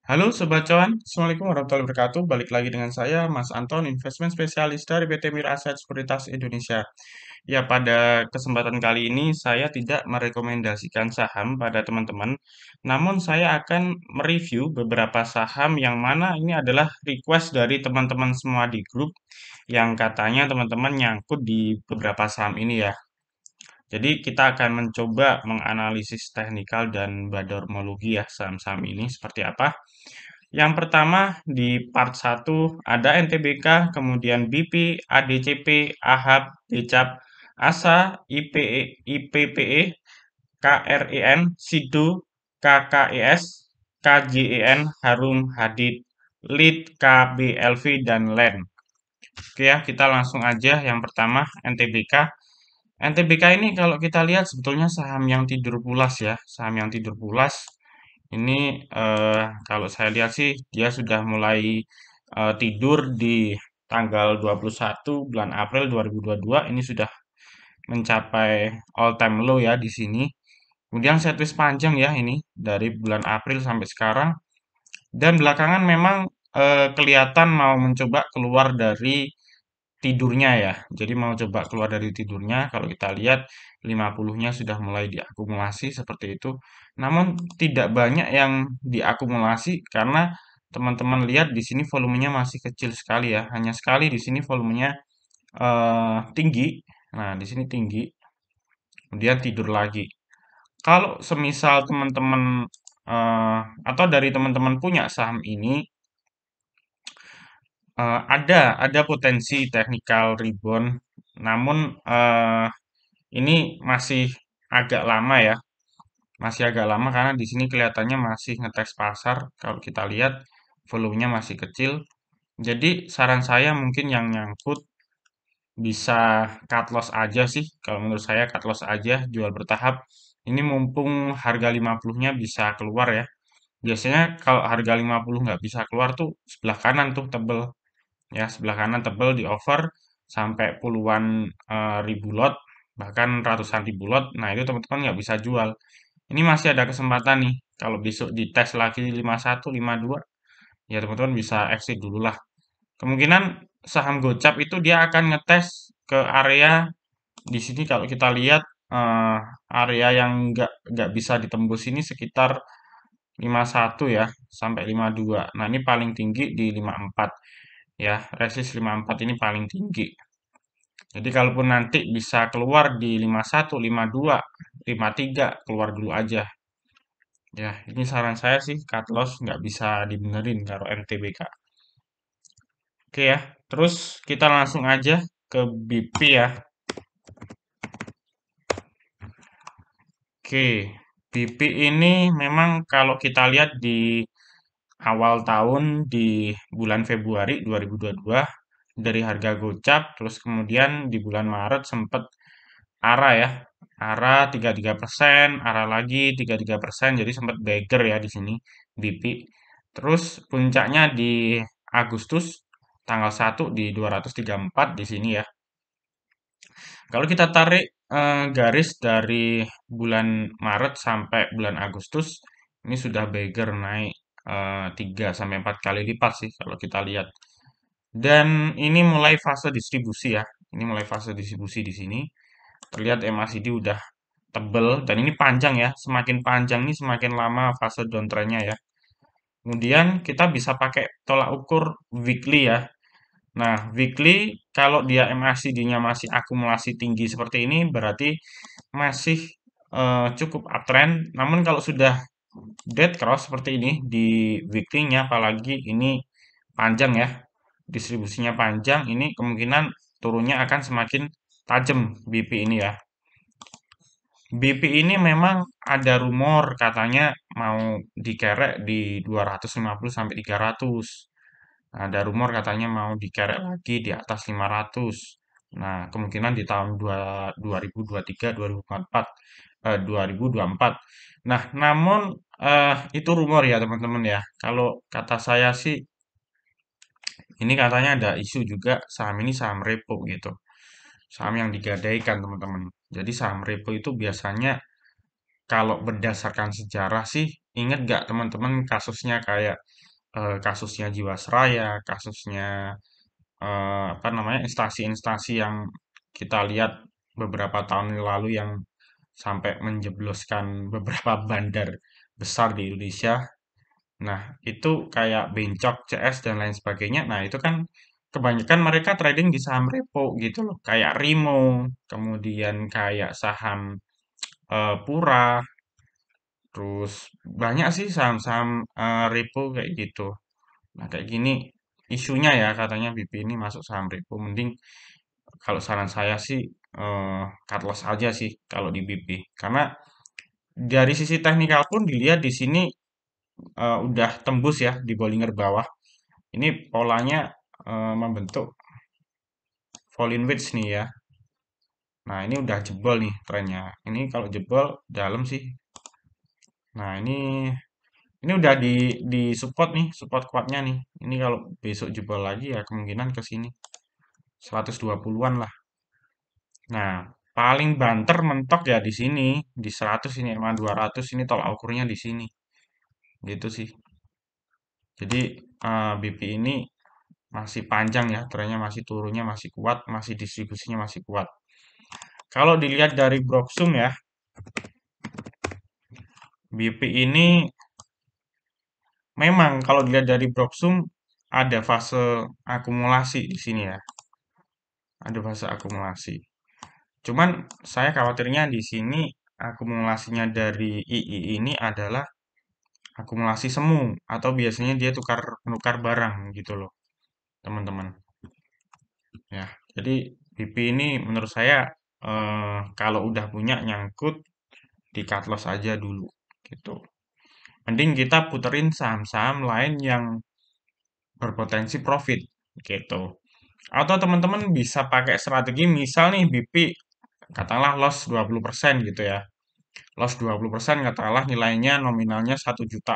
Halo Sobat Cuan, Assalamualaikum warahmatullahi wabarakatuh. Balik lagi dengan saya, Mas Anton, investment spesialis dari PT Mir Aset Sekuritas Indonesia. Ya, pada kesempatan kali ini saya tidak merekomendasikan saham pada teman-teman, namun saya akan mereview beberapa saham yang mana ini adalah request dari teman-teman semua di grup yang katanya teman-teman nyangkut di beberapa saham ini ya. Jadi kita akan mencoba menganalisis teknikal dan badarmologi ya saham-saham ini seperti apa. Yang pertama di part satu ada NTBK, kemudian BP, ADCP, AHAB, BCAP, ASA, IPE, IPPE, KREN, SIDO, KKES, KJEN, Harum, Hadid, LID, KBLV, dan LEN. Oke ya, kita langsung aja yang pertama NTBK. NTBK ini kalau kita lihat sebetulnya saham yang tidur pulas ya, saham yang tidur pulas. Ini kalau saya lihat sih dia sudah mulai tidur di tanggal 21 bulan April 2022 ini sudah mencapai all time low ya di sini. Kemudian setlist panjang ya ini dari bulan April sampai sekarang dan belakangan memang kelihatan mau mencoba keluar dari tidurnya ya. Jadi mau coba keluar dari tidurnya, kalau kita lihat 50-nya sudah mulai diakumulasi seperti itu. Namun tidak banyak yang diakumulasi karena teman-teman lihat di sini volumenya masih kecil sekali ya. Hanya sekali di sini volumenya tinggi. Nah, di sini tinggi, kemudian tidur lagi. Kalau semisal teman-teman atau dari teman-teman punya saham ini, ada potensi technical rebound, namun ini masih agak lama ya, masih agak lama karena di sini kelihatannya masih ngetes pasar. Kalau kita lihat volumenya masih kecil. Jadi saran saya mungkin yang nyangkut bisa cut loss aja sih. Kalau menurut saya cut loss aja, jual bertahap. Ini mumpung harga 50-nya bisa keluar ya. Biasanya kalau harga 50 nggak bisa keluar tuh sebelah kanan tuh tebel. Ya, sebelah kanan tebel di over sampai puluhan ribu lot, bahkan ratusan ribu lot. Nah, itu teman-teman nggak bisa jual. Ini masih ada kesempatan nih. Kalau besok dites lagi 51, 52, ya teman-teman bisa exit dulu lah. Kemungkinan saham gocap itu dia akan ngetes ke area di sini kalau kita lihat eh, area yang nggak bisa ditembus ini sekitar 51 ya sampai 52. Nah, ini paling tinggi di 54 ya. Resist 54 ini paling tinggi. Jadi kalaupun nanti bisa keluar di 51, 52, 53, keluar dulu aja. Ya, ini saran saya sih cut loss nggak bisa dibenerin kalau MTBK. Oke ya, terus kita langsung aja ke BP ya. Oke, BP ini memang kalau kita lihat di awal tahun di bulan Februari 2022 dari harga gocap, terus kemudian di bulan Maret sempat ARA ya. ARA 33%, ARA lagi 33%, jadi sempat beggar ya di sini BP. Terus puncaknya di Agustus tanggal 1 di 234 di sini ya. Kalau kita tarik garis dari bulan Maret sampai bulan Agustus, ini sudah beggar naik 3 sampai 4 kali lipat sih kalau kita lihat. Dan ini mulai fase distribusi ya. Ini mulai fase distribusi di sini. Terlihat MACD udah tebel dan ini panjang ya. Semakin panjang ini semakin lama fase downtrendnya ya. Kemudian kita bisa pakai tolak ukur weekly ya. Nah, weekly kalau dia MACD-nya masih akumulasi tinggi seperti ini berarti masih cukup uptrend. Namun kalau sudah dead cross seperti ini di weekly-nya apalagi ini panjang ya. Distribusinya panjang, ini kemungkinan turunnya akan semakin tajam BP ini ya. BP ini memang ada rumor katanya mau dikerek di 250 sampai 300. Nah, ada rumor katanya mau dikerek lagi di atas 500. Nah, kemungkinan di tahun 2023, 2024, 2024. Nah, namun itu rumor ya teman-teman ya. Kalau kata saya sih, ini katanya ada isu juga saham ini saham repo gitu. Saham yang digadaikan teman-teman. Jadi saham repo itu biasanya kalau berdasarkan sejarah sih Ingat nggak teman-teman kasusnya kayak kasusnya Jiwasraya, kasusnya apa namanya instansi-instansi yang kita lihat beberapa tahun yang lalu yang sampai menjebloskan beberapa bandar besar di Indonesia. Nah, itu kayak Bencok, CS dan lain sebagainya. Nah, itu kan kebanyakan mereka trading di saham repo gitu loh, kayak Rimo, kemudian kayak saham Pura, terus banyak sih saham-saham repo kayak gitu. Nah, kayak gini isunya ya katanya BP ini masuk saham repo. Mending kalau saran saya sih cut loss aja sih kalau di BP. Karena dari sisi teknikal pun dilihat di sini udah tembus ya di Bollinger bawah. Ini polanya membentuk fall in wedge nih ya. Nah, ini udah jebol nih trennya. Ini kalau jebol dalam sih. Nah, ini udah di support nih, support kuatnya nih. Ini kalau besok jebol lagi ya kemungkinan ke sini 120-an lah. Nah, paling banter mentok ya di sini, di 100 ini sama 200 ini tolak ukurnya di sini. Gitu sih. Jadi BP ini masih panjang ya, trennya masih turunnya masih kuat, masih distribusinya masih kuat. Kalau dilihat dari Broksum ya, BP ini memang kalau dilihat dari Broksum ada fase akumulasi di sini ya, ada fase akumulasi. Cuman saya khawatirnya di sini akumulasinya dari II ini adalah akumulasi semu atau biasanya dia tukar menukar barang gitu loh, teman-teman. Ya, jadi BP ini menurut saya kalau udah punya nyangkut di cut loss aja dulu gitu. Mending kita puterin saham-saham lain yang berpotensi profit gitu. Atau teman-teman bisa pakai strategi misal nih BP katakanlah loss 20% gitu ya. Loss 20% katakanlah nilainya nominalnya 1 juta.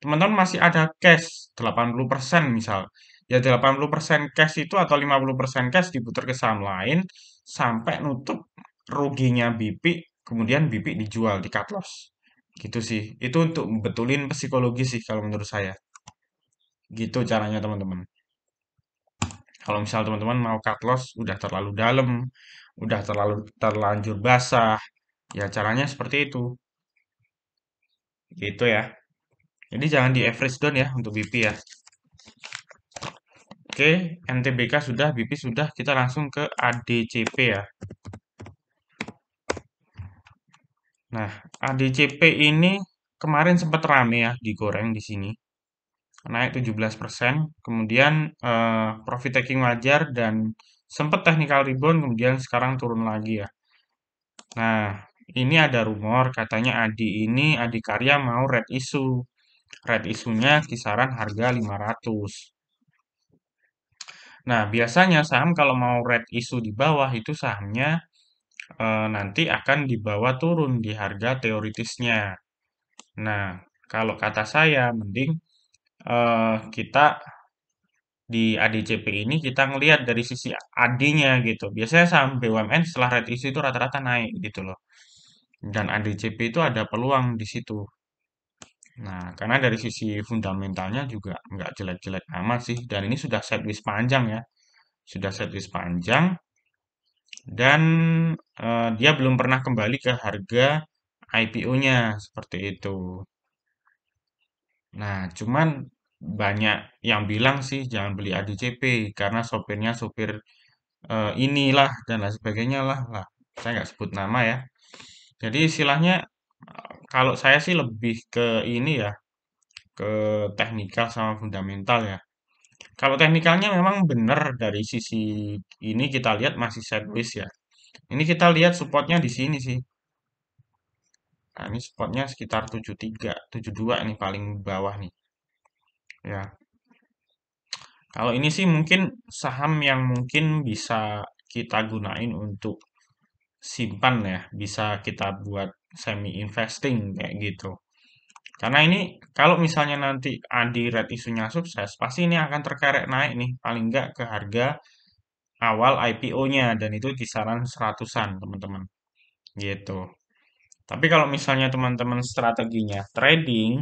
Teman-teman masih ada cash 80% misal. Ya 80% cash itu atau 50% cash diputar ke saham lain sampai nutup ruginya BP, kemudian BP dijual di cut loss. Gitu sih. Itu untuk betulin psikologi sih kalau menurut saya. Gitu caranya teman-teman. Kalau misal teman-teman mau cut loss udah terlalu dalam, udah terlalu terlanjur basah, ya caranya seperti itu. Gitu ya. Jadi jangan di average down ya untuk BP ya. Oke, NTBK sudah, BP sudah, kita langsung ke ADCP ya. Nah, ADCP ini kemarin sempat rame ya digoreng di sini. Naik 17%, kemudian profit taking wajar dan sempat technical rebound, kemudian sekarang turun lagi ya. Nah, ini ada rumor katanya Adi Karya mau red issue. Red isunya kisaran harga 500. Nah, biasanya saham kalau mau red issue di bawah itu sahamnya nanti akan dibawa turun di harga teoritisnya. Nah, kalau kata saya mending kita di ADCP ini kita ngelihat dari sisi AD-nya gitu. Biasanya saham BUMN setelah red issue itu rata-rata naik gitu loh. Dan ADCP itu ada peluang di situ. Nah, karena dari sisi fundamentalnya juga nggak jelek-jelek amat sih. Dan ini sudah sideways panjang ya. Sudah sideways panjang. Dan dia belum pernah kembali ke harga IPO-nya seperti itu. Nah, cuman banyak yang bilang sih jangan beli ADCP karena sopirnya sopir inilah dan lain sebagainya lah. Lah, saya nggak sebut nama ya. Jadi istilahnya kalau saya sih lebih ke ini ya, ke teknikal sama fundamental ya. Kalau teknikalnya memang benar dari sisi ini kita lihat masih sideways ya. Ini kita lihat supportnya di sini sih. Nah, ini supportnya sekitar 73, 72 ini paling bawah nih. Ya, kalau ini sih mungkin saham yang mungkin bisa kita gunain untuk simpan ya, bisa kita buat semi investing kayak gitu. Karena ini kalau misalnya nanti Adi Red isunya sukses, pasti ini akan terkerek naik nih, paling nggak ke harga awal IPO-nya dan itu kisaran seratusan teman-teman. Gitu. Tapi kalau misalnya teman-teman strateginya trading,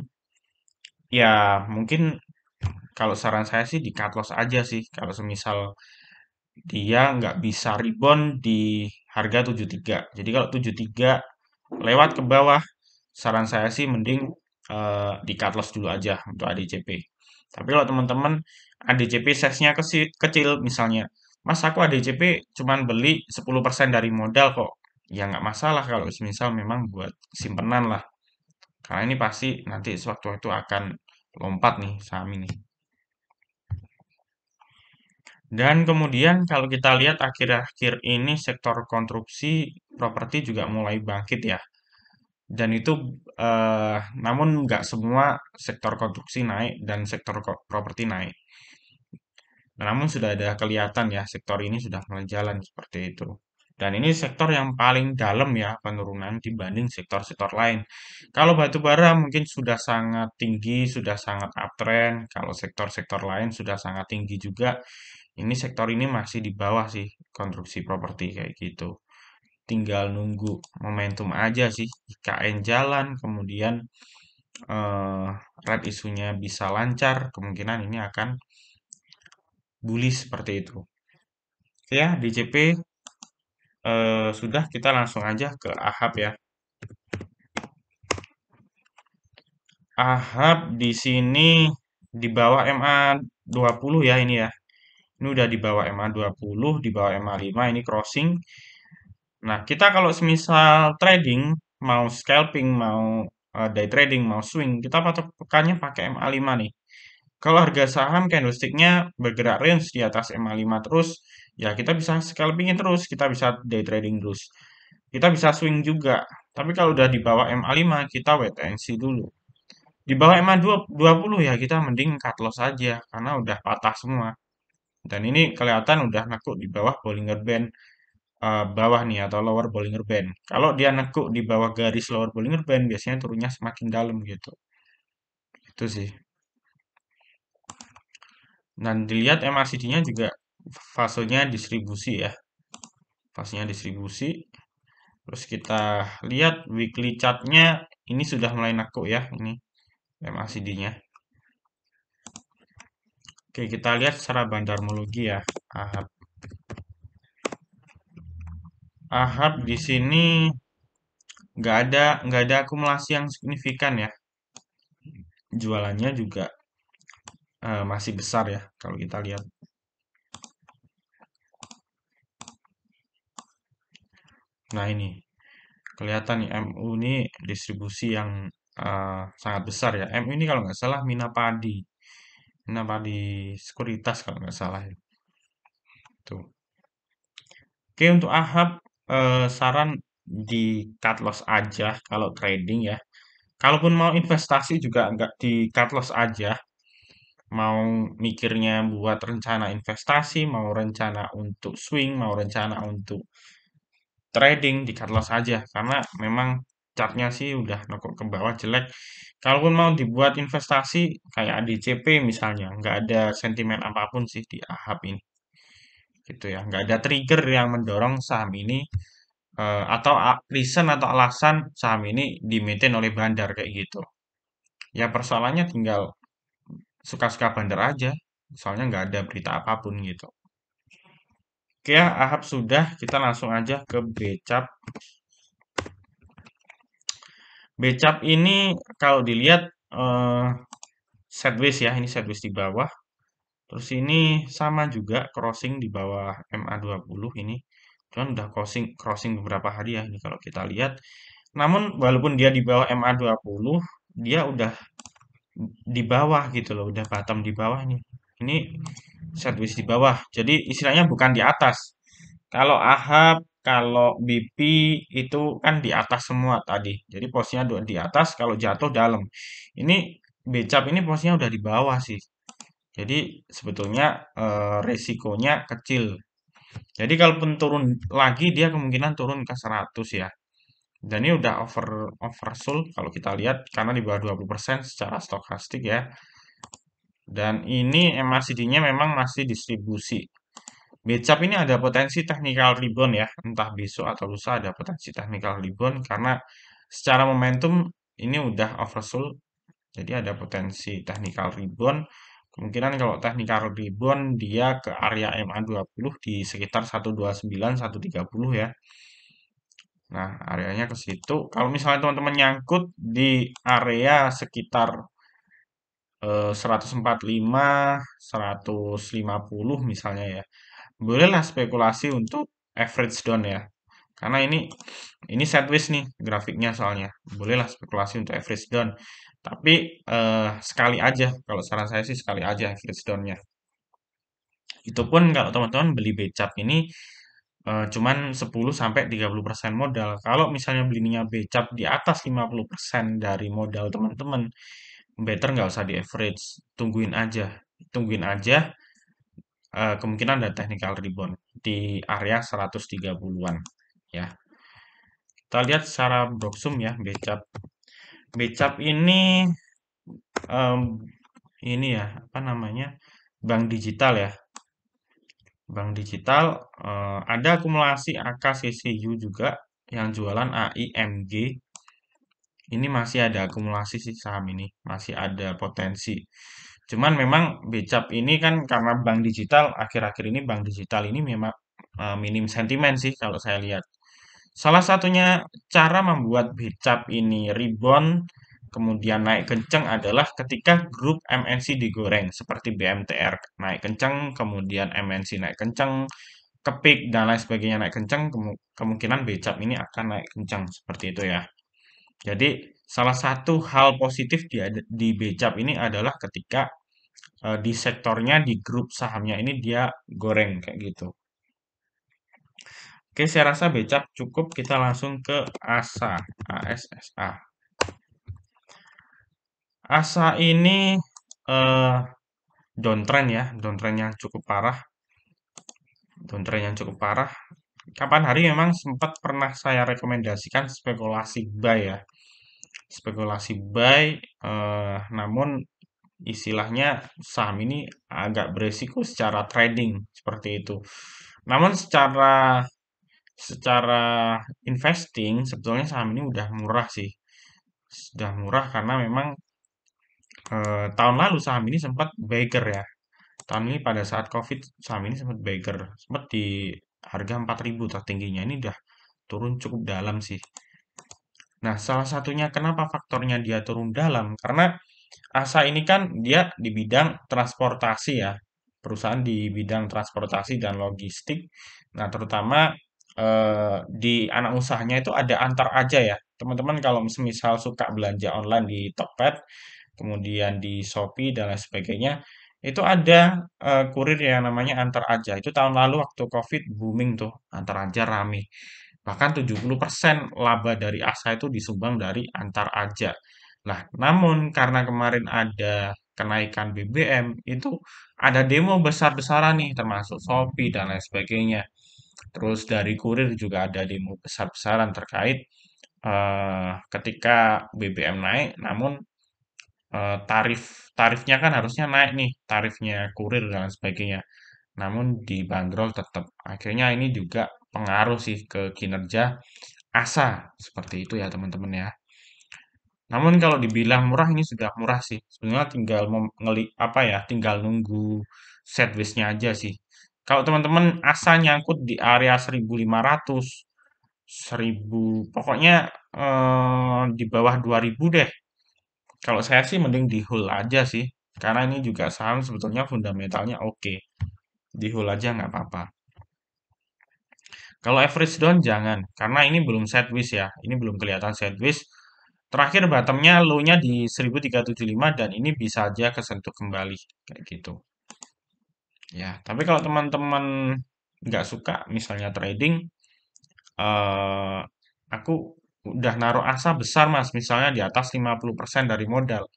ya mungkin kalau saran saya sih di cut loss aja sih. Kalau semisal dia nggak bisa rebound di harga 73. Jadi kalau 73 lewat ke bawah, saran saya sih mending di cut loss dulu aja untuk ADCP. Tapi kalau teman-teman ADCP size-nya kecil misalnya, Mas aku ADCP cuman beli 10% dari modal kok. Ya nggak masalah kalau misal memang buat simpenan lah. Karena ini pasti nanti sewaktu-waktu akan lompat nih saham ini. Dan kemudian kalau kita lihat akhir-akhir ini sektor konstruksi properti juga mulai bangkit ya. Dan itu namun nggak semua sektor konstruksi naik dan sektor properti naik. Namun sudah ada kelihatan ya sektor ini sudah mulai jalan seperti itu. Dan ini sektor yang paling dalam ya penurunan dibanding sektor-sektor lain. Kalau batu bara mungkin sudah sangat tinggi, sudah sangat uptrend. Kalau sektor-sektor lain sudah sangat tinggi juga. Ini sektor ini masih di bawah sih konstruksi properti kayak gitu. Tinggal nunggu momentum aja sih. IKN jalan, kemudian eh, red isunya bisa lancar, kemungkinan ini akan bullish seperti itu. Ya, DCP sudah kita langsung aja ke AHAB ya. AHAB di sini di bawah MA 20 ya ini ya. Ini udah di bawah MA 20, di bawah MA 5 ini crossing. Nah, kita kalau semisal trading, mau scalping, mau day trading, mau swing, kita patokannya pakai MA5 nih. Kalau harga saham candlestick-nya bergerak range di atas MA5 terus, ya kita bisa scalpingin terus, kita bisa day trading terus. Kita bisa swing juga. Tapi kalau udah di bawah MA5, kita wait and see dulu. Di bawah MA20 ya kita mending cut loss aja, karena udah patah semua. Dan ini kelihatan udah nekuk di bawah Bollinger Band bawah nih atau lower Bollinger Band. Kalau dia nekuk di bawah garis lower Bollinger Band, biasanya turunnya semakin dalam gitu. Itu sih. Dan dilihat MACD-nya juga fasenya distribusi ya. Fasenya distribusi. Terus kita lihat weekly chart-nya ini sudah mulai nekuk ya ini MACD-nya. Oke, kita lihat secara bandarmologi ya. AHAB. AHAB di sini nggak ada akumulasi yang signifikan ya. Jualannya juga masih besar ya kalau kita lihat. Nah ini kelihatan nih MU ini distribusi yang sangat besar ya. MU ini kalau nggak salah Minapadi, Minapadi Sekuritas kalau nggak salah ya. Tuh. Oke untuk AHAB saran di cut loss aja kalau trading ya. Kalaupun mau investasi juga nggak di cut loss aja. Mau mikirnya buat rencana investasi, mau rencana untuk swing, mau rencana untuk trading di cut loss aja karena memang chartnya sih udah nokok ke bawah jelek. Kalaupun mau dibuat investasi kayak ADCP misalnya, nggak ada sentimen apapun sih di AHAB ini, gitu ya. Nggak ada trigger yang mendorong saham ini atau reason atau alasan saham ini di maintain oleh bandar kayak gitu. Ya persoalannya tinggal suka-suka bandar aja, soalnya nggak ada berita apapun gitu. Oke ya, AHAB sudah, kita langsung aja ke BCAP. BCAP ini kalau dilihat eh, sideways ya, ini sideways di bawah. Terus ini sama juga crossing di bawah MA20 ini. Cuman udah crossing beberapa hari ya ini kalau kita lihat. Namun walaupun dia di bawah MA20, dia udah di bawah gitu loh, udah bottom di bawah nih. Ini sideways di bawah. Jadi istilahnya bukan di atas. Kalau AHAB, kalau BP itu kan di atas semua tadi. Jadi posisinya di atas, kalau jatuh dalam. Ini BCAP ini posisinya udah di bawah sih. Jadi sebetulnya resikonya kecil. Jadi kalaupun turun lagi dia kemungkinan turun ke 100 ya. Dan ini udah oversold kalau kita lihat karena di bawah 20% secara stokastik ya. Dan ini MACD-nya memang masih distribusi. Becap ini ada potensi technical rebound ya, entah besok atau lusa ada potensi technical rebound karena secara momentum ini udah oversold, jadi ada potensi technical rebound. Kemungkinan kalau technical rebound dia ke area MA20 di sekitar 129, 130 ya. Nah, areanya ke situ. Kalau misalnya teman-teman nyangkut di area sekitar 145, 150 misalnya ya. Bolehlah spekulasi untuk average down ya. Karena ini sideways nih grafiknya soalnya. Bolehlah spekulasi untuk average down. Tapi sekali aja, kalau saran saya sih sekali aja average down-nya. Itu pun kalau teman-teman beli becap ini cuman 10 sampai 30% modal. Kalau misalnya belinya becap di atas 50% dari modal teman-teman, better nggak usah di average, tungguin aja. Tungguin aja kemungkinan ada technical rebound di area 130-an ya. Kita lihat secara broksum ya becap. Becap em, ini ya apa namanya? Bank digital ya. Bank digital ada akumulasi AKCCU juga yang jualan AIMG. Ini masih ada akumulasi sih saham ini, masih ada potensi. Cuman memang Becap ini kan karena bank digital, akhir-akhir ini bank digital ini memang minim sentimen sih kalau saya lihat. Salah satunya cara membuat Becap ini rebound, kemudian naik kencang adalah ketika grup MNC digoreng, seperti BMTR naik kencang, kemudian MNC naik kencang, kepik dan lain sebagainya naik kencang, kemungkinan Becap ini akan naik kencang seperti itu ya. Jadi salah satu hal positif di Becap ini adalah ketika di sektornya di grup sahamnya ini dia goreng kayak gitu. Oke, saya rasa Becap cukup. Kita langsung ke ASA, ASSA. ASA ini eh, downtrend ya, downtrend yang cukup parah, downtrend yang cukup parah. Kapan hari memang sempat pernah saya rekomendasikan spekulasi buy ya, spekulasi buy. Namun istilahnya saham ini agak beresiko secara trading seperti itu. Namun secara secara investing sebetulnya saham ini udah murah sih. Sudah murah karena memang tahun lalu saham ini sempat bagger ya. Tahun ini pada saat Covid saham ini sempat bagger, sempat di harga 4.000 tertingginya. Ini udah turun cukup dalam sih. Nah, salah satunya kenapa faktornya dia turun dalam? Karena ASA ini kan dia di bidang transportasi ya, perusahaan di bidang transportasi dan logistik. Nah, terutama di anak usahanya itu ada antar aja ya. Teman-teman kalau semisal suka belanja online di Tokped, kemudian di Shopee dan lain sebagainya, itu ada kurir yang namanya antar aja. Itu tahun lalu waktu COVID booming tuh, antar aja rame. Bahkan 70% laba dari ASA itu disumbang dari antar aja. Nah, namun karena kemarin ada kenaikan BBM, itu ada demo besar-besaran nih, termasuk Shopee dan lain sebagainya. Terus dari kurir juga ada demo besar-besaran terkait ketika BBM naik, namun tarifnya kan harusnya naik nih, tarifnya kurir dan lain sebagainya. Namun dibanderol tetap. Akhirnya ini juga pengaruh sih ke kinerja ASA seperti itu ya teman-teman ya. Namun kalau dibilang murah ini sudah murah sih. Sebenarnya tinggal apa ya, tinggal nunggu sideways-nya aja sih. Kalau teman-teman ASA nyangkut di area 1.500, 1000, pokoknya di bawah 2.000 deh. Kalau saya sih mending di hold aja sih. Karena ini juga saham sebetulnya fundamentalnya oke. Di hold aja nggak apa-apa. Kalau average down jangan, karena ini belum sideways ya. Ini belum kelihatan sideways. Terakhir bottomnya low-nya di 1375 dan ini bisa aja kesentuh kembali kayak gitu. Ya, tapi kalau teman-teman nggak suka misalnya trading, eh, aku udah naruh asa besar mas, misalnya di atas 50% dari modal.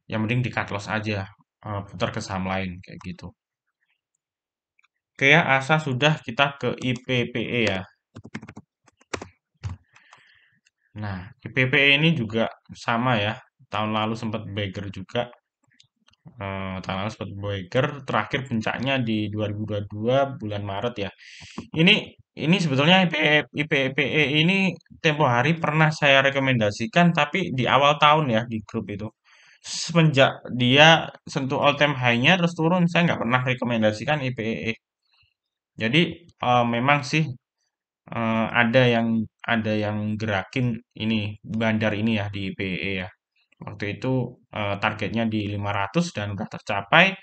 Yang mending di cut loss aja, putar ke saham lain kayak gitu. Oke ya, asa sudah kita ke IPPE ya. Nah, IPPE ini juga sama ya, tahun lalu sempat bagger juga. Tanah seperti Boeger terakhir puncaknya di 2022 bulan Maret ya. Ini ini sebetulnya IPE ini tempo hari pernah saya rekomendasikan tapi di awal tahun ya di grup itu. Semenjak dia sentuh all time high-nya terus turun, saya nggak pernah rekomendasikan IPE. Jadi memang sih ada yang gerakin ini bandar ini ya di IPE ya. Waktu itu targetnya di 500 dan udah tercapai.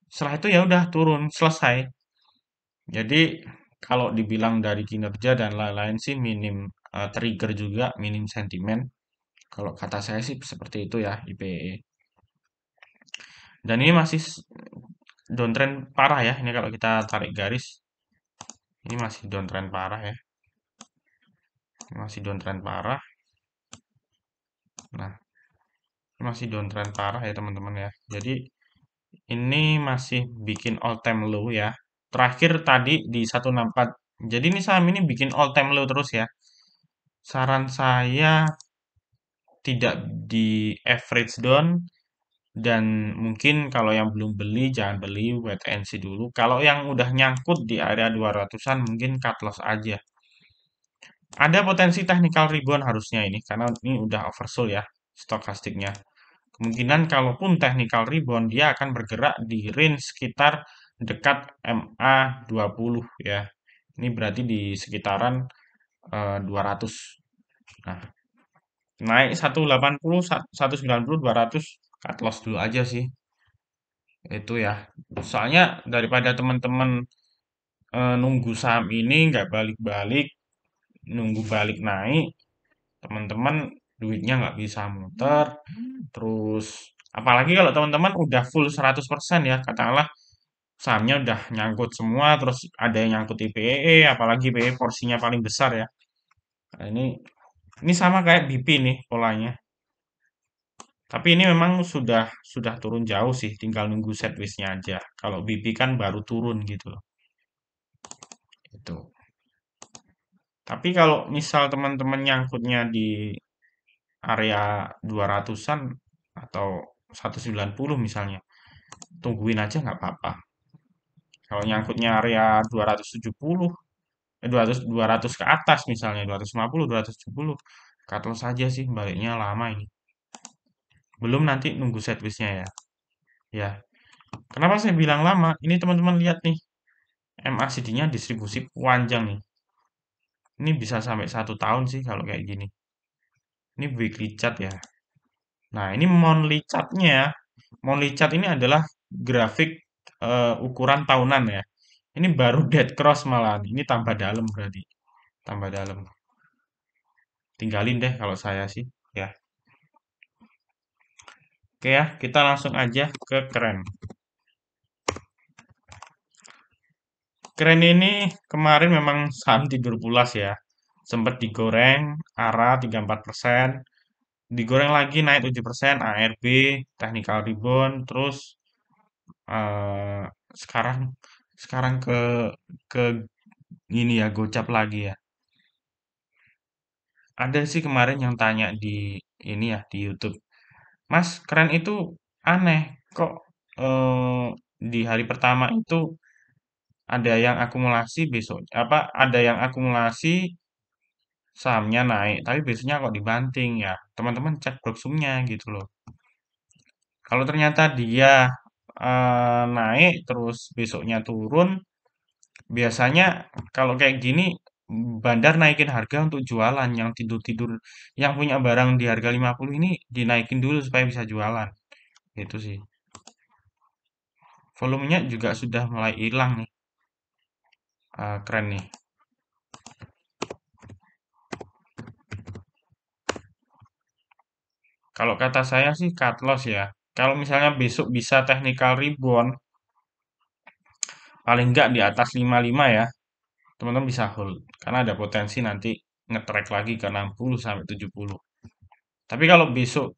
Setelah itu ya udah turun, selesai. Jadi kalau dibilang dari kinerja dan lain-lain sih minim trigger juga, minim sentimen. Kalau kata saya sih seperti itu ya IPE. Dan ini masih downtrend parah ya. Ini kalau kita tarik garis, ini masih downtrend parah ya. Ini masih downtrend parah. Nah, ini masih downtrend parah ya teman-teman ya. Jadi ini masih bikin all time low ya. Terakhir tadi di 164. Jadi ini saham ini bikin all time low terus ya. Saran saya tidak di average down dan mungkin kalau yang belum beli jangan beli, wait and see dulu. Kalau yang udah nyangkut di area 200-an mungkin cut loss aja. Ada potensi technical rebound harusnya ini karena ini udah oversold ya stokastiknya. Kemungkinan kalaupun technical rebound dia akan bergerak di range sekitar dekat MA 20 ya. Ini berarti di sekitaran 200. Nah, naik 180, 190, 200 cut loss dulu aja sih. Itu ya. Soalnya daripada teman-teman nunggu saham ini nggak balik-balik, nunggu balik naik, teman-teman duitnya nggak bisa muter. Terus apalagi kalau teman-teman udah full 100% ya, katakanlah sahamnya udah nyangkut semua, terus ada yang nyangkut IPEE, apalagi IPEE porsinya paling besar ya. Nah, ini sama kayak BP nih polanya. Tapi ini memang sudah turun jauh sih, tinggal nunggu sideways-nya aja. Kalau BP kan baru turun gitu loh. Itu. Tapi kalau misal teman-teman nyangkutnya di area 200-an atau 190 misalnya, tungguin aja nggak apa-apa. Kalau nyangkutnya area 270, 200 ke atas misalnya, 250, 270, cut loss saja sih, baliknya lama ini. Belum nanti nunggu sideways-nya ya. Ya, kenapa saya bilang lama? Ini teman-teman lihat nih, MACD-nya distribusi panjang nih. Ini bisa sampai 1 tahun sih kalau kayak gini. Ini weekly chart ya. Nah, ini monthly chart-nya. Monthly chart ini adalah grafik ukuran tahunan ya. Ini baru dead cross malahan. Ini tambah dalam berarti. Tambah dalam. Tinggalin deh kalau saya sih. Ya. Oke ya, kita langsung aja ke keren. Keren ini kemarin memang saham tidur pulas ya. Sempat digoreng, ARA 34%, digoreng lagi naik 7%, ARB, technical rebound, terus eh, sekarang sekarang ke ini ya gocap lagi ya. Ada sih kemarin yang tanya di ini ya di YouTube, Mas, keren itu aneh kok di hari pertama itu ada yang akumulasi besok apa ada yang akumulasi sahamnya naik tapi besoknya kok dibanting ya teman-teman cek broksumnya gitu loh. Kalau ternyata dia naik terus besoknya turun, biasanya kalau kayak gini bandar naikin harga untuk jualan yang tidur-tidur yang punya barang di harga 50 ini dinaikin dulu supaya bisa jualan. Itu sih. Volumenya juga sudah mulai hilang nih. Keren nih. Kalau kata saya sih cut loss ya. Kalau misalnya besok bisa technical rebound, paling nggak di atas 55 ya, teman-teman bisa hold. Karena ada potensi nanti nge-track lagi ke 60 sampai 70. Tapi kalau besok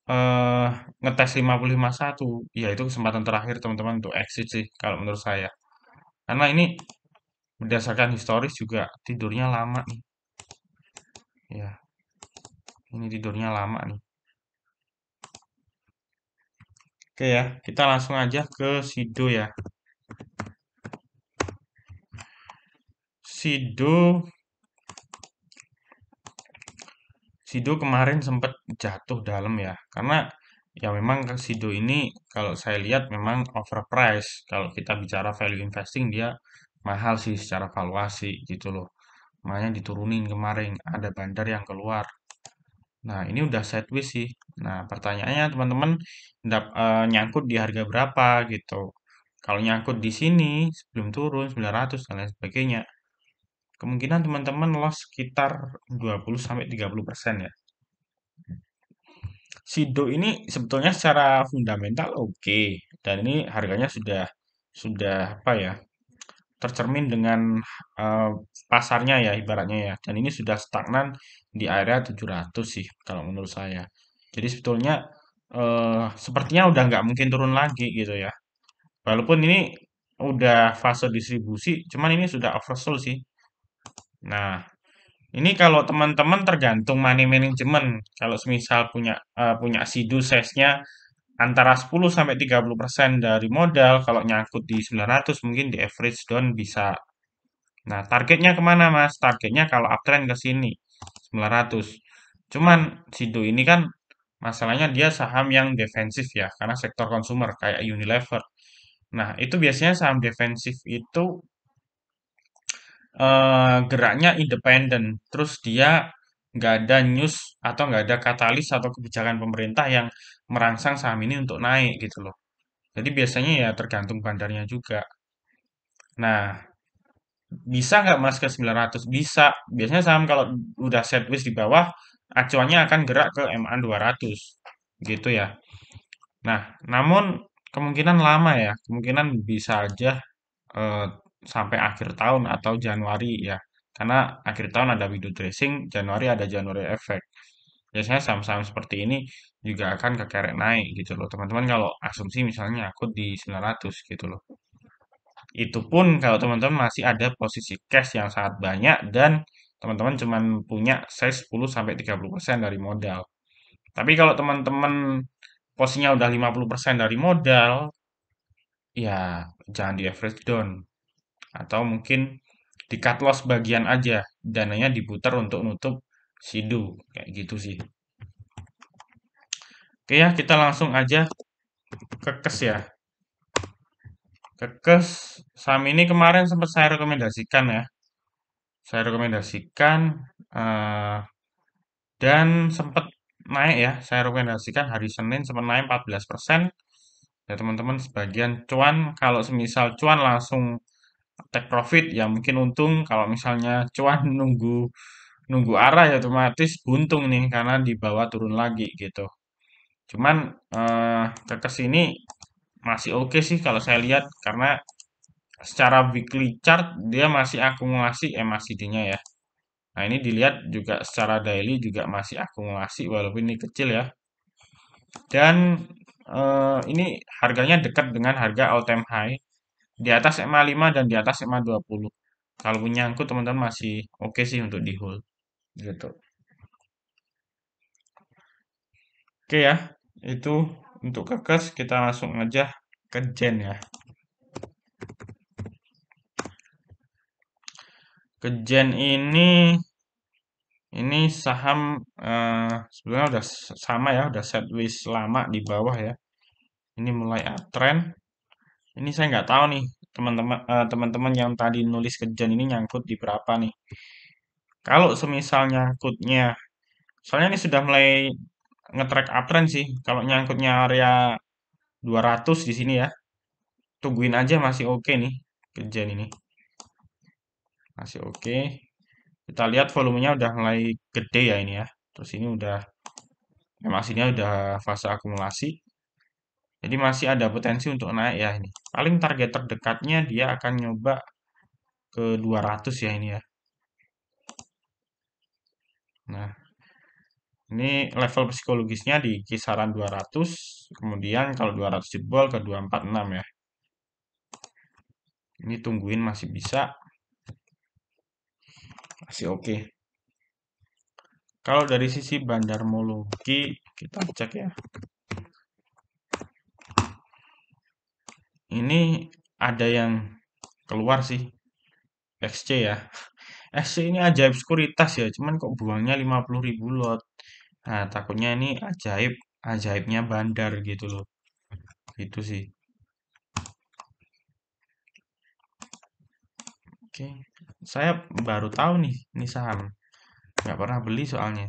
eh, ngetes 50,51, ya itu kesempatan terakhir teman-teman untuk exit sih kalau menurut saya. Karena ini berdasarkan historis juga tidurnya lama nih. Ya, ini tidurnya lama nih. Oke ya, kita langsung aja ke Sido ya. Sido, Sido kemarin sempat jatuh dalam ya, karena ya memang Sido ini kalau saya lihat memang overprice. Kalau kita bicara value investing dia mahal sih secara valuasi gitu loh. Makanya diturunin kemarin, ada bandar yang keluar. Nah, ini udah sideways sih. Nah, pertanyaannya teman-teman nyangkut di harga berapa gitu. Kalau nyangkut di sini sebelum turun 900 dan lain sebagainya, kemungkinan teman-teman loss sekitar 20 sampai 30% ya. Sido ini sebetulnya secara fundamental oke, dan ini harganya sudah apa ya? Tercermin dengan eh, pasarnya ya ibaratnya ya. Dan ini sudah stagnan di area 700 sih kalau menurut saya. Jadi sebetulnya sepertinya udah nggak mungkin turun lagi gitu ya. Walaupun ini udah fase distribusi, cuman ini sudah oversold sih. Nah, ini kalau teman-teman tergantung money management. Kalau semisal punya sidu size-nya antara 10 sampai 30% dari modal, kalau nyangkut di 900 mungkin di average down bisa. Nah, targetnya kemana Mas? Targetnya kalau uptrend ke sini 900. Cuman Sido ini kan masalahnya dia saham yang defensif ya, karena sektor konsumer kayak Unilever. Nah, itu biasanya saham defensif itu geraknya independen. Terus dia nggak ada news atau nggak ada katalis atau kebijakan pemerintah yang merangsang saham ini untuk naik gitu loh. Jadi biasanya ya tergantung bandarnya juga. Nah, bisa nggak Mas ke 900? Bisa. Biasanya saham kalau udah sideways di bawah, acuannya akan gerak ke MA 200. Gitu ya. Nah, namun kemungkinan lama ya. Kemungkinan bisa aja eh, sampai akhir tahun atau Januari ya. Karena akhir tahun ada window dressing, Januari ada Januari effect. Biasanya saham-saham seperti ini juga akan kekerek naik gitu loh. Teman-teman kalau asumsi misalnya aku di 900 gitu loh. Itu pun kalau teman-teman masih ada posisi cash yang sangat banyak dan teman-teman cuma punya size 10 sampai 30% dari modal. Tapi kalau teman-teman posisinya udah 50% dari modal, ya jangan di average down atau mungkin di cut loss bagian aja. Dananya diputar untuk nutup sidu kayak gitu sih. Oke ya, kita langsung aja ke kes ya. Ke kes saham ini kemarin sempat saya rekomendasikan ya. Saya rekomendasikan eh, dan sempat naik ya. Saya rekomendasikan hari Senin sempat naik 14%. Ya teman-teman sebagian cuan kalau semisal cuan langsung take profit ya mungkin untung. Kalau misalnya cuan nunggu nunggu arah ya otomatis buntung nih karena di bawah turun lagi gitu. Cuman ke kesini masih oke sih kalau saya lihat karena secara weekly chart dia masih akumulasi MACD-nya ya. Nah, ini dilihat juga secara daily juga masih akumulasi walaupun ini kecil ya. Dan ini harganya dekat dengan harga all time high di atas MA5 dan di atas MA20. Kalau punya aku teman-teman masih oke sih untuk di hold gitu. Oke ya, itu untuk kekes kita langsung aja ke Gen ya. Ke Gen ini saham sebenarnya udah sama ya, udah sideways lama di bawah ya. Ini mulai uptrend. Ini saya nggak tahu nih teman-teman yang tadi nulis ke Gen ini nyangkut di berapa nih. Kalau semisal nyangkutnya, soalnya ini sudah mulai nge-track uptrend sih. Kalau nyangkutnya area 200 di sini ya, tungguin aja masih oke nih ke Gen ini. Masih oke. Kita lihat volumenya udah mulai gede ya ini ya. Terus ini udah emasinya udah fase akumulasi. Jadi masih ada potensi untuk naik ya ini. Paling target terdekatnya dia akan nyoba ke 200 ya ini ya. Nah, ini level psikologisnya di kisaran 200, kemudian kalau 200 jebol ke 246 ya. Ini tungguin masih bisa, masih oke. Kalau dari sisi bandarmologi kita cek ya. ini ada yang keluar sih, XC ya. XC ini ajaib sekuritas ya, cuman kok buangnya 50.000 lot. Nah, takutnya ini ajaibnya bandar gitu loh. Itu sih. Oke, saya baru tahu nih, ini saham. Nggak pernah beli soalnya.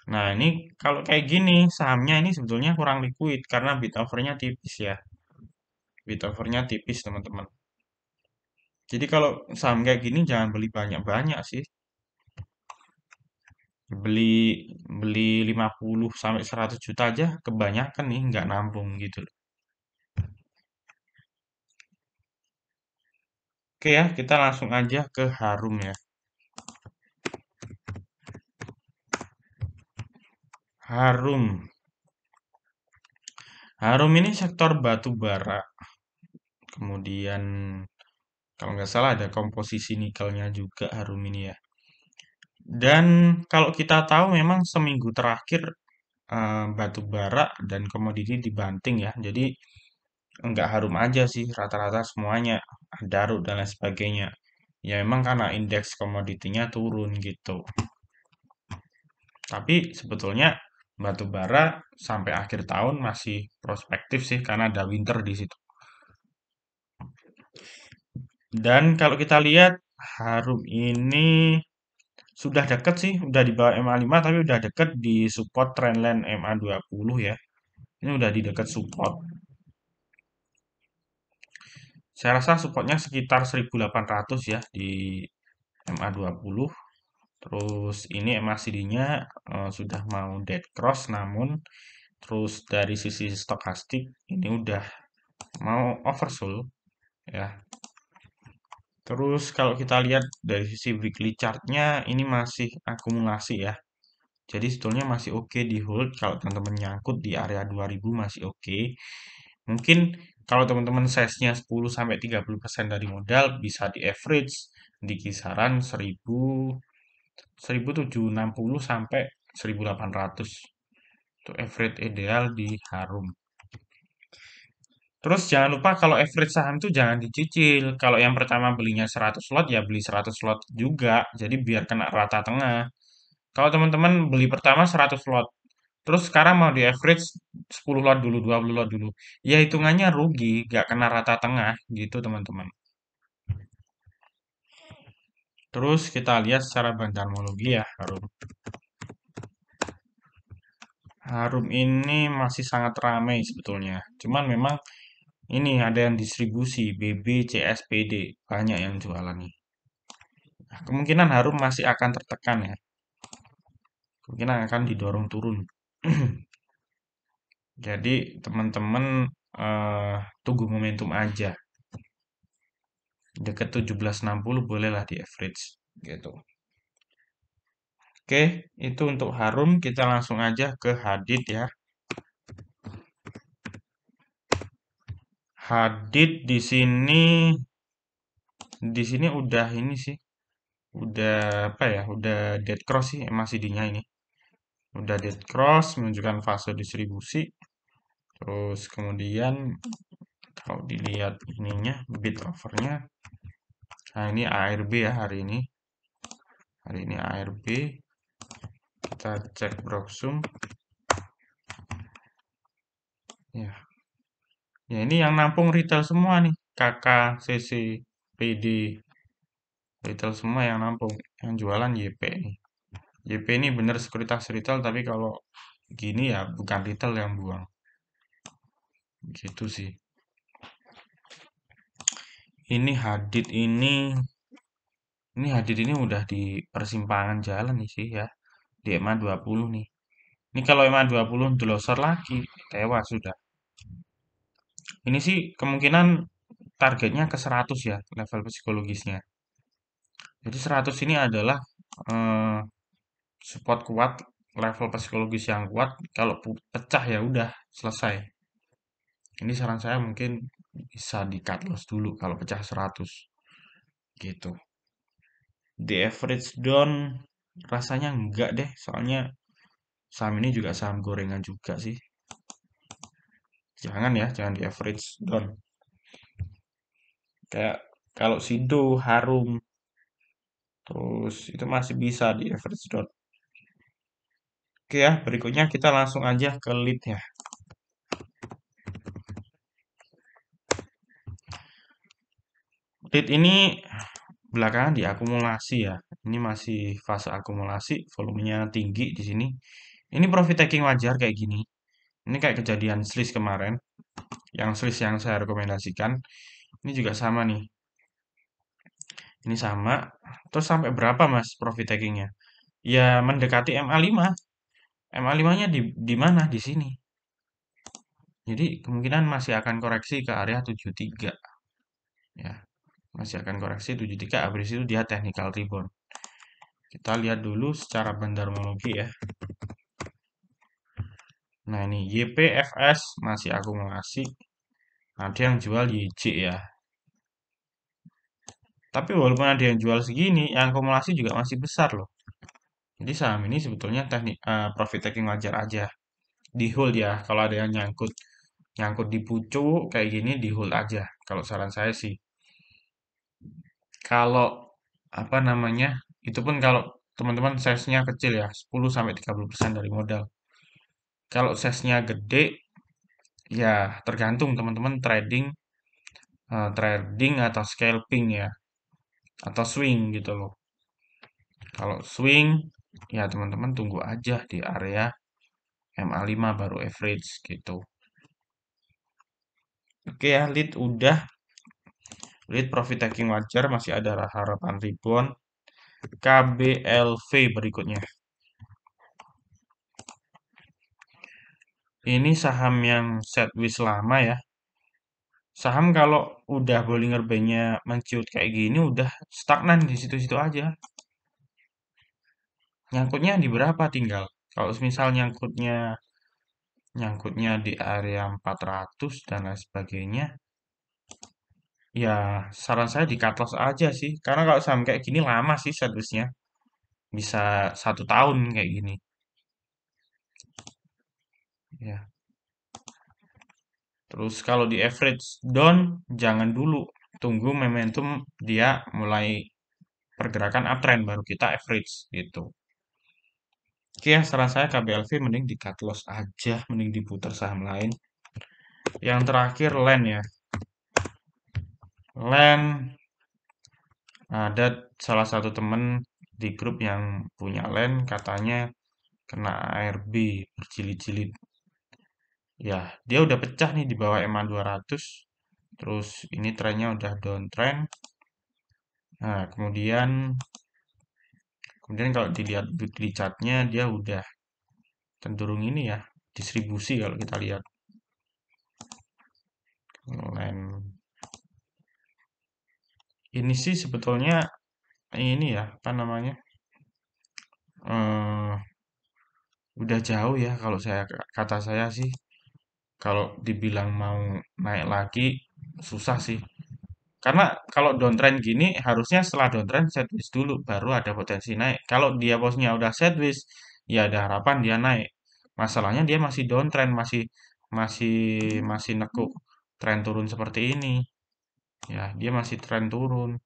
Nah, ini kalau kayak gini, sahamnya ini sebetulnya kurang liquid karena bid offer-nya tipis ya. Bid offer-nya tipis, teman-teman. Jadi kalau saham kayak gini jangan beli banyak-banyak sih. Beli beli 50 sampai 100 juta aja kebanyakan nih, nggak nampung gitu loh. Oke ya, kita langsung aja ke Harum ya. Harum. Harum ini sektor batu bara. Kemudian kalau nggak salah ada komposisi nikelnya juga Harum ini ya. Dan kalau kita tahu memang seminggu terakhir batu bara dan komoditi dibanting ya. Jadi nggak Harum aja sih, rata-rata semuanya Darut dan lain sebagainya. Ya memang karena indeks komoditinya turun gitu. Tapi sebetulnya batu bara sampai akhir tahun masih prospektif sih karena ada winter di situ. Dan kalau kita lihat Harum ini sudah deket sih, udah di bawah MA5 tapi udah deket di support trendline MA20 ya. Ini udah di dekat support. Saya rasa supportnya sekitar 1800 ya di MA20. Terus ini MACD-nya sudah mau dead cross namun terus dari sisi stokastik ini udah mau oversold ya. Terus kalau kita lihat dari sisi weekly chart-nya ini masih akumulasi ya. Jadi sebetulnya masih oke di hold kalau teman-teman nyangkut di area 2000 masih oke. Mungkin kalau teman-teman size-nya 10 sampai 30% dari modal bisa di average di kisaran 1760 sampai 1800. Itu average ideal di Harum. Terus jangan lupa kalau average saham itu jangan dicicil. Kalau yang pertama belinya 100 lot ya beli 100 lot juga. Jadi biar kena rata tengah. Kalau teman-teman beli pertama 100 lot, terus sekarang mau di average 10 lot dulu, 20 lot dulu. Ya hitungannya rugi, nggak kena rata tengah gitu teman-teman. Terus kita lihat secara bandarmologi ya Harum. Harum ini masih sangat ramai sebetulnya. Cuman memang ini ada yang distribusi BB, CSPD, banyak yang jualan nih. Nah, kemungkinan Harum masih akan tertekan ya. Kemungkinan akan didorong turun. Jadi teman-teman tunggu momentum aja. Dekat 1760 bolehlah di average gitu. Oke, itu untuk Harum. Kita langsung aja ke Hadid ya. Hadid di sini udah ini sih, udah apa ya? Udah dead cross sih MACD-nya ini. Udah dead cross menunjukkan fase distribusi. Terus kemudian kalau dilihat ininya bid offernya, nah ini ARB ya hari ini. Hari ini ARB. Kita cek Broksum. Ya, ya ini yang nampung retail semua nih. KK, CC, PD, retail semua yang nampung. Yang jualan YP nih. YP ini bener sekuritas retail tapi kalau gini ya bukan retail yang buang. Gitu sih. Ini Hadid ini udah di persimpangan jalan nih sih ya. Di MA20 nih. Ini kalau MA20 delosor lagi, tewas sudah. Ini sih kemungkinan targetnya ke 100 ya level psikologisnya. Jadi 100 ini adalah eh, support kuat, level psikologis yang kuat. Kalau pecah ya udah selesai. Ini saran saya mungkin bisa di cut loss dulu kalau pecah 100 gitu. Di average down rasanya enggak deh, soalnya saham ini juga saham gorengan juga sih. Jangan ya, jangan di average down. Kayak kalau Sido, Harum, terus itu masih bisa di average dot. Oke ya, berikutnya kita langsung aja ke lead ya. Lead ini belakangan diakumulasi ya. Ini masih fase akumulasi, volumenya tinggi di sini. Ini profit taking wajar kayak gini. Ini kayak kejadian Sliss kemarin, yang Sliss yang saya rekomendasikan. Ini juga sama nih. Ini sama. Terus sampai berapa Mas profit takingnya? Ya mendekati MA5. MA5-nya di mana? Di sini. Jadi kemungkinan masih akan koreksi ke area 73 ya. Masih akan koreksi 73, habis itu dia technical rebound. Kita lihat dulu secara bandarmologi ya. Nah, ini YPFS masih akumulasi. Ada yang jual YJ ya. Tapi walaupun ada yang jual segini, yang akumulasi juga masih besar loh. Jadi saham ini sebetulnya profit taking wajar aja. Di hold ya, kalau ada yang nyangkut nyangkut di pucuk kayak gini di hold aja. Kalau saran saya sih. Kalau apa namanya? Itu pun kalau teman-teman size-nya kecil ya, 10 sampai 30% dari modal. Kalau size-nya gede ya tergantung teman-teman trading atau scalping ya, atau swing gitu loh. Kalau swing ya teman-teman tunggu aja di area MA5 baru average gitu. Oke ya, lead udah. Lead profit taking wajar, masih ada harapan rebound. KBLV berikutnya. Ini saham yang sideways lama ya. Saham kalau udah Bollinger Band-nya menciut kayak gini udah stagnan di situ-situ aja. Nyangkutnya di berapa tinggal? Kalau misal nyangkutnya nyangkutnya di area 400 dan lain sebagainya, ya saran saya di cut loss aja sih. Karena kalau saham kayak gini lama sih sideways-nya. Bisa 1 tahun kayak gini. Ya. Terus kalau di average down, jangan dulu. Tunggu momentum dia mulai pergerakan uptrend, baru kita average gitu. Oke ya, saran saya KBLV mending di cut loss aja, mending diputar saham lain. Yang terakhir LAN ya. LAN ada salah satu temen di grup yang punya LAN katanya kena ARB berjilid-jilid. Ya, dia udah pecah nih di bawah EMA 200. Terus ini trennya udah downtrend. Nah, kemudian kalau dilihat weekly chartnya dia udah cenderung ini ya, distribusi kalau kita lihat. Len ini sih sebetulnya ini ya, apa namanya? eh Udah jauh ya kalau kata saya sih. Kalau dibilang mau naik lagi susah sih. Karena kalau downtrend gini harusnya setelah downtrend sideways dulu baru ada potensi naik. Kalau dia posnya udah sideways, ya ada harapan dia naik. Masalahnya dia masih downtrend, masih masih masih nekuk tren turun seperti ini. Ya, dia masih tren turun.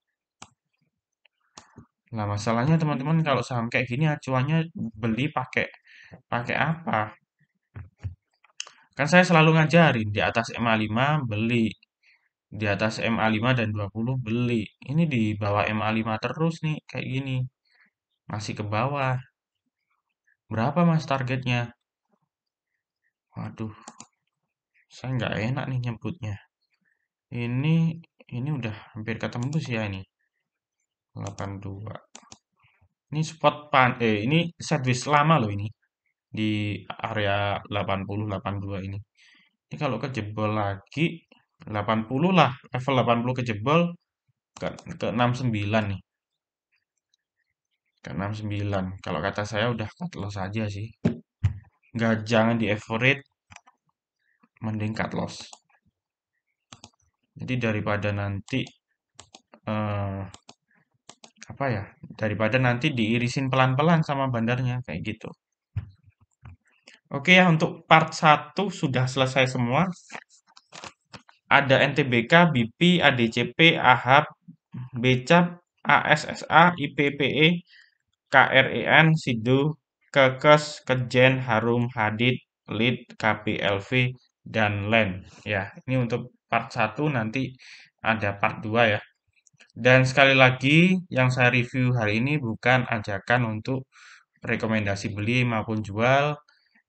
Nah, masalahnya teman-teman kalau saham kayak gini acuannya beli pakai pakai apa? Kan saya selalu ngajarin di atas MA5 beli, di atas MA5 dan 20 beli. Ini di bawah MA5 terus nih kayak gini. Masih ke bawah. Berapa Mas targetnya? Waduh, saya nggak enak nih nyebutnya. Ini ini udah hampir ketembus ya ini. 82. Ini ini sideways lama loh ini di area 80 82 ini. Ini kalau kejebol lagi 80 lah, level 80 kejebol ke 69 nih. Ke 69. Kalau kata saya udah cut loss aja sih. Nggak, jangan di average, mending cut loss. Jadi daripada nanti eh, apa ya? Daripada nanti diirisin pelan-pelan sama bandarnya kayak gitu. Oke ya, untuk part 1 sudah selesai semua. Ada NTBK, BIP, ADCP, AHAP, BCAP, ASSA, IPPE, KREN, SIDO, Kekes, Kejen, Harum, Hadid, LID, KPLV, dan LAN. Ya, ini untuk part 1, nanti ada part 2 ya. Dan sekali lagi, yang saya review hari ini bukan ajakan untuk rekomendasi beli maupun jual.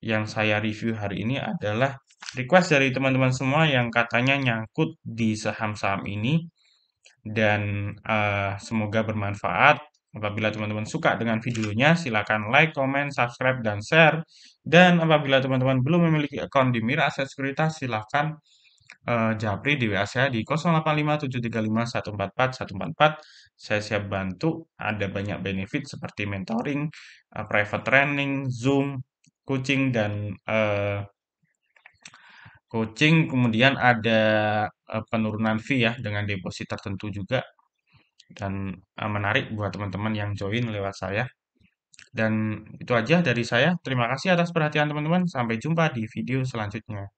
Yang saya review hari ini adalah request dari teman-teman semua yang katanya nyangkut di saham-saham ini, dan semoga bermanfaat. Apabila teman-teman suka dengan videonya, silakan like, comment, subscribe, dan share. Dan apabila teman-teman belum memiliki akun di Mira Aset Sekuritas, silakan japri di WA saya di 085735144144. Saya siap bantu. Ada banyak benefit seperti mentoring, private training, Zoom, coaching, dan kemudian ada penurunan fee ya dengan deposit tertentu juga, dan menarik buat teman-teman yang join lewat saya. Dan itu aja dari saya. Terima kasih atas perhatian teman-teman. Sampai jumpa di video selanjutnya.